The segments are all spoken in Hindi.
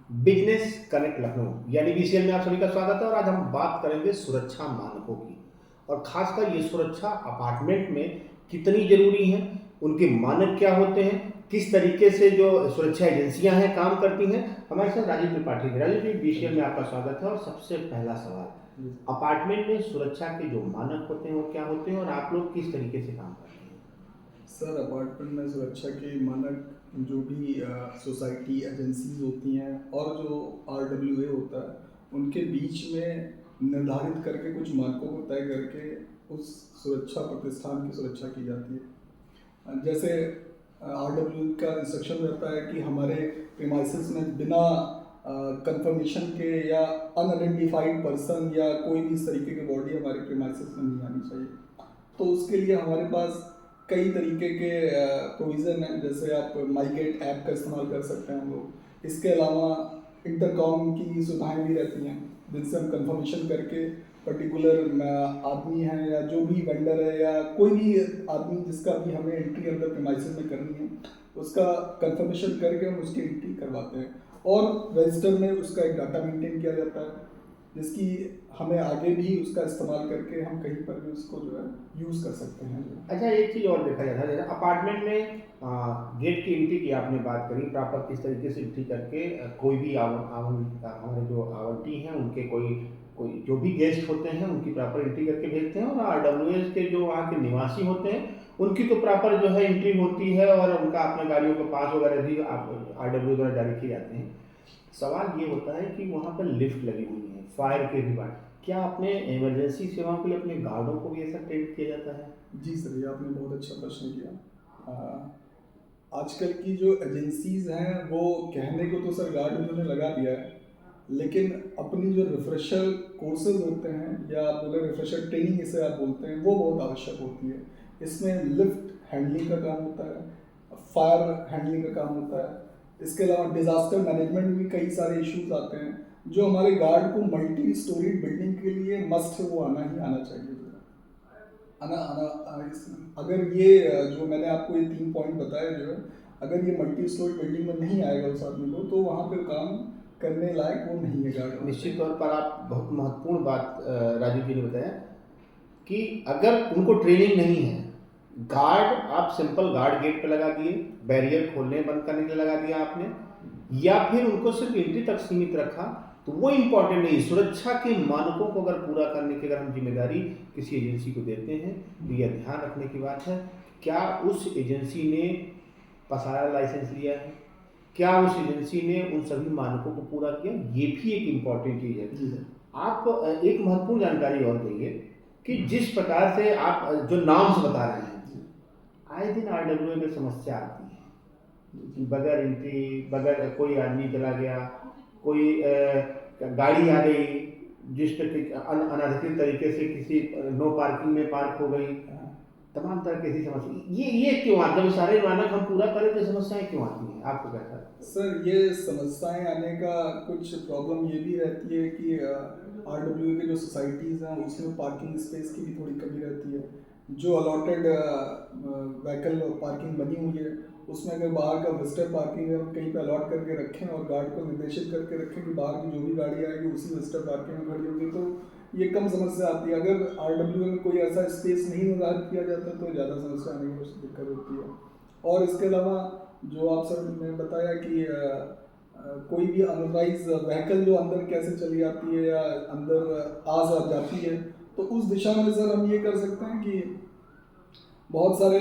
बिजनेस कनेक्ट लखनऊ यानी बीसीएल में आप सभी का स्वागत है। और आज हम बात करेंगे सुरक्षा मानकों की, और खासकर ये सुरक्षा अपार्टमेंट में कितनी जरूरी है, उनके मानक क्या होते हैं, किस तरीके से जो सुरक्षा एजेंसियां हैं काम करती हैं। हमारे साथ राजीव त्रिपाठी जी। राजीव जी, बीसीएल में आपका स्वागत है। और सबसे पहला सवाल, अपार्टमेंट में सुरक्षा के जो मानक होते हैं वो क्या होते हैं और आप लोग किस तरीके से काम करते हैं? सर, अपार्टमेंट में सुरक्षा के मानक जो भी सोसाइटी एजेंसीज होती हैं और जो आरडब्ल्यूए होता है उनके बीच में निर्धारित करके कुछ मानकों को तय करके उस सुरक्षा प्रतिष्ठान की सुरक्षा की जाती है। जैसे आरडब्ल्यू का इंस्ट्रक्शन रहता है कि हमारे प्रीमाइसेस में बिना कंफर्मेशन के या अनआइडेंटिफाइड पर्सन या कोई भी इस तरीके की बॉडी हमारे प्रीमाइसेस में नहीं आनी चाहिए। तो उसके लिए हमारे पास कई तरीके के प्रोविज़न हैं। जैसे आप माईगेट ऐप का इस्तेमाल कर सकते हैं हम लोग। इसके अलावा इंटरकॉम की सुविधाएं भी रहती हैं जिनसे हम कंफर्मेशन करके पर्टिकुलर आदमी है या जो भी वेंडर है या कोई भी आदमी जिसका भी हमें एंट्री अंदर प्रीमाइसेस में करनी है उसका कंफर्मेशन करके हम उसकी एंट्री करवाते हैं। और रजिस्टर में उसका एक डाटा मेंटेन किया जाता है जिसकी हमें आगे भी उसका इस्तेमाल करके हम कहीं पर भी उसको जो है यूज़ कर सकते हैं। अच्छा, एक चीज़ और देखा जाता है, जैसे अपार्टमेंट में गेट की एंट्री की आपने बात करी, प्रॉपर किस तरीके से एंट्री करके कोई भी हमारे जो आवंटी हैं उनके कोई कोई जो भी गेस्ट होते हैं उनकी प्रॉपर एंट्री करके भेजते हैं। और आरडब्ल्यूएस के जो वहाँ के निवासी होते हैं उनकी तो प्रॉपर जो है एंट्री होती है, और उनका अपने गाड़ियों के पास वगैरह भी आरडब्ल्यू द्वारा जारी किए जाते हैं। सवाल ये होता है कि वहाँ पर लिफ्ट लगी हुई है, फायर के भी बाद क्या अपने इमरजेंसी सेवाओं के लिए अपने गार्डों को भी ऐसा ट्रेन किया जाता है? जी सर, ये आपने बहुत अच्छा प्रश्न किया। आजकल की जो एजेंसीज हैं वो कहने को तो सर गार्ड उन्होंने लगा दिया है, लेकिन अपनी जो रिफ्रेशर कोर्सेज होते हैं या आप बोले रिफ्रेशर ट्रेनिंग इसे आप बोलते हैं वो बहुत आवश्यक होती है। इसमें लिफ्ट हैंडलिंग का काम होता है, फायर हैंडलिंग का काम होता है। इसके अलावा डिज़ास्टर मैनेजमेंट में भी कई सारे इश्यूज आते हैं जो हमारे गार्ड को मल्टी स्टोरी बिल्डिंग के लिए मस्ट है, वो आना ही आना चाहिए। अगर ये जो मैंने आपको ये 3 पॉइंट बताए जो है, अगर ये मल्टी स्टोरी बिल्डिंग में नहीं आएगा उस आदमी को तो वहाँ पे काम करने लायक वो नहीं है गार्ड। निश्चित तौर पर आप बहुत महत्वपूर्ण बात राजीव जी ने बताया कि अगर उनको ट्रेनिंग नहीं है, गार्ड आप सिंपल गार्ड गेट पे लगा दिए, बैरियर खोलने बंद करने के लिए लगा दिया आपने, या फिर उनको सिर्फ एंट्री तक सीमित रखा, तो वो इम्पोर्टेंट नहीं। सुरक्षा के मानकों को अगर पूरा करने की अगर हम जिम्मेदारी किसी एजेंसी को देते हैं तो यह ध्यान रखने की बात है, क्या उस एजेंसी ने पसारा लाइसेंस लिया है, क्या उस एजेंसी ने उन सभी मानकों को पूरा किया, ये भी एक इम्पॉर्टेंट चीज़ है। आप एक महत्वपूर्ण जानकारी और देंगे कि जिस प्रकार से आप जो नाम्स बता रहे हैं, आए दिन आरडब्ल्यूए में समस्या आती है, बगैर एंट्री, बगैर कोई आदमी चला गया, कोई गाड़ी आ गई जिस पे अनधिकृत तरीके से किसी नो पार्किंग में पार्क हो गई, तमाम तरह की ऐसी समस्या। ये क्यों आती है? सारे मानक हम पूरा करें तो समस्याएं क्यों आती हैं, आपको क्या लगता है? सर, ये समस्याएं आने का कुछ प्रॉब्लम ये भी रहती है कि आरडब्ल्यू के जो सोसाइटीज़ हैं उसमें पार्किंग स्पेस की भी थोड़ी कमी रहती है। जो अलॉटेड व्हीकल पार्किंग बनी हुई है उसमें अगर बाहर का विजिटर पार्किंग हम कहीं पे अलॉट करके रखें और गार्ड को निर्देशित करके रखें कि बाहर की जो भी गाड़ी आएगी उसी विजिटर पार्किंग में खड़ी होगी, तो ये कम समस्या आती है। अगर आरडब्ल्यू में कोई ऐसा स्पेस नहीं निर्धारित किया जाता तो ज़्यादा समस्या आने की दिक्कत होती है। और इसके अलावा जो आप सर ने बताया कि कोई भी अनऑथराइज व्हीकल जो अंदर कैसे चली जाती है या अंदर आ जाती है, तो उस दिशा में सर हम ये कर सकते हैं कि बहुत सारे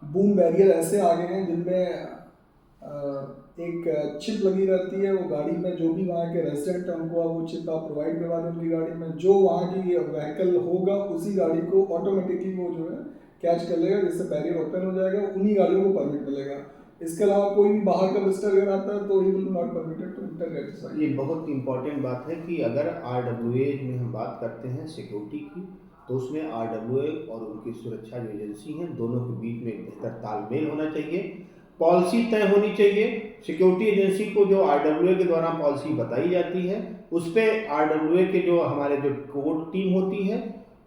बूम बैरियर ऐसे आ गए हैं जिनमें एक चिप लगी रहती है। वो गाड़ी में जो भी वहाँ के रेजिडेंट हैं उनको वो चिप आप प्रोवाइड करवा दें उनकी गाड़ी में, जो वहाँ की व्हीकल होगा उसी गाड़ी को ऑटोमेटिकली वो जो है कैच कर लेगा, जिससे बैरियर ओपन हो जाएगा, उन्हीं गाड़ियों को परमिट मिलेगा। इसके अलावा कोई भी बाहर का विजिटर अगर आता है तो he will not permitted to enter that site. ये बहुत इंपॉर्टेंट बात है कि अगर आरडब्ल्यूए में हम बात करते हैं सिक्योरिटी की, तो उसमें आरडब्ल्यूए और उनकी सुरक्षा जो एजेंसी हैं दोनों के बीच में एक बेहतर तालमेल होना चाहिए, पॉलिसी तय होनी चाहिए। सिक्योरिटी एजेंसी को जो आरडब्ल्यूए के द्वारा पॉलिसी बताई जाती है उस पर आरडब्ल्यूए के जो हमारे जो कोर टीम होती है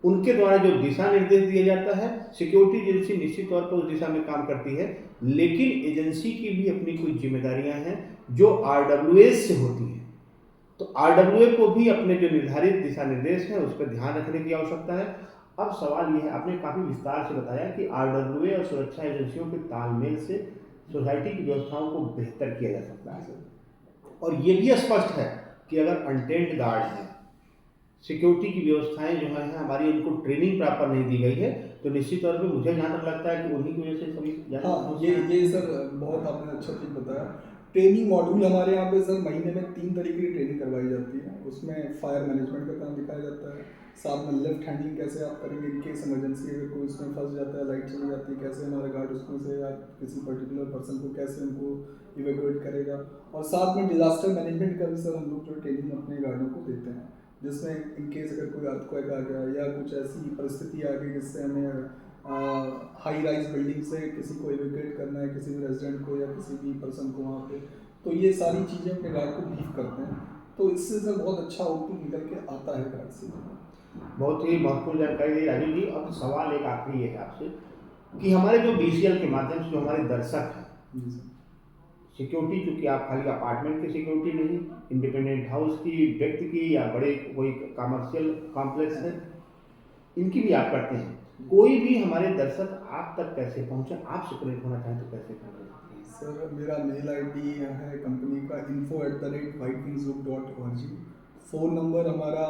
उनके द्वारा जो दिशा निर्देश दिया जाता है, सिक्योरिटी एजेंसी निश्चित तौर पर उस दिशा में काम करती है, लेकिन एजेंसी की भी अपनी कुछ जिम्मेदारियां हैं जो आरडब्ल्यूएस से होती हैं। तो आरडब्ल्यूए को भी अपने जो निर्धारित दिशा निर्देश हैं उस पर ध्यान रखने की आवश्यकता है। अब सवाल ये है, आपने काफ़ी विस्तार से बताया कि आरडब्ल्यूए और सुरक्षा एजेंसियों के तालमेल से सोसाइटी की व्यवस्थाओं को बेहतर किया जा सकता है, और ये भी स्पष्ट है कि अगर अनटेंड गार्ड हैं, सिक्योरिटी की व्यवस्थाएं जो हैं हमारी, उनको ट्रेनिंग प्रॉपर नहीं दी गई है, तो निश्चित तौर पे मुझे जहाँ तक लगता है कि उन्हीं की वजह से सभी हाँ, ये सर बहुत आपने अच्छा चीज़ बताया। ट्रेनिंग मॉड्यूल हमारे यहाँ पे सर महीने में 3 तरीके की ट्रेनिंग करवाई जाती है। उसमें फायर मैनेजमेंट का काम दिखाया जाता है, साथ में लिफ्ट हैंडलिंग कैसे आप करेंगे इन केस इमरजेंसी, अगर कोई उसमें फंस जाता है, लाइट चली जाती है, कैसे हमारा गार्ड उसमें से या किसी पर्टिकुलर पर्सन को कैसे उनको इवेक्यूएट करेगा। और साथ में डिजास्टर मैनेजमेंट का भी सर हम लोग जो ट्रेनिंग अपने गार्डों को देते हैं, जिसमें इन केस अगर कोई अर्थक्वेक आ गया या कुछ ऐसी परिस्थिति आ गई जिससे हमें हाई राइज बिल्डिंग से किसी को इवेक्यूएट करना है, किसी भी रेजिडेंट को या किसी भी पर्सन को वहाँ पे, तो ये सारी चीज़ें अपने गार्ड को ब्रीफ करते हैं। तो इससे सर बहुत अच्छा आउटपुट निकल के आता है गार्ड से। बहुत ही महत्वपूर्ण जानकारी दी राजू जी। अब सवाल एक आखिरी है आपसे कि हमारे जो बीसीएल के माध्यम से जो हमारे दर्शक हैं, जी सर। सिक्योरिटी चूँकि आप खाली अपार्टमेंट की सिक्योरिटी नहीं, इंडिपेंडेंट हाउस की, व्यक्ति की, या बड़े कोई कमर्शियल कॉम्प्लेक्स है, इनकी भी आप करते हैं। कोई भी हमारे दर्शक आप तक कैसे पहुँचे, आपसे कनेक्ट होना चाहें तो कैसे करें? सर मेरा मेल आईडी है कंपनी का info@whitewingsgroup.org। फ़ोन नंबर हमारा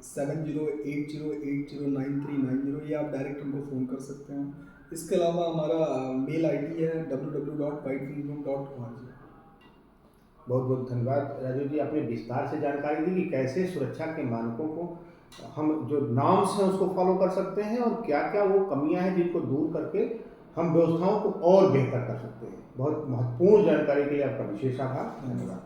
7080809390, ये आप डायरेक्ट हमको फ़ोन कर सकते हैं। इसके अलावा हमारा मेल आईडी है www.whitewingsgroup.org। बहुत बहुत धन्यवाद राजू जी, आपने विस्तार से जानकारी दी कि कैसे सुरक्षा के मानकों को हम जो नॉर्म्स हैं उसको फॉलो कर सकते हैं, और क्या क्या वो कमियां हैं जिनको दूर करके हम व्यवस्थाओं को और बेहतर कर सकते हैं। बहुत महत्वपूर्ण जानकारी के लिए आपका विशेष आभार। धन्यवाद।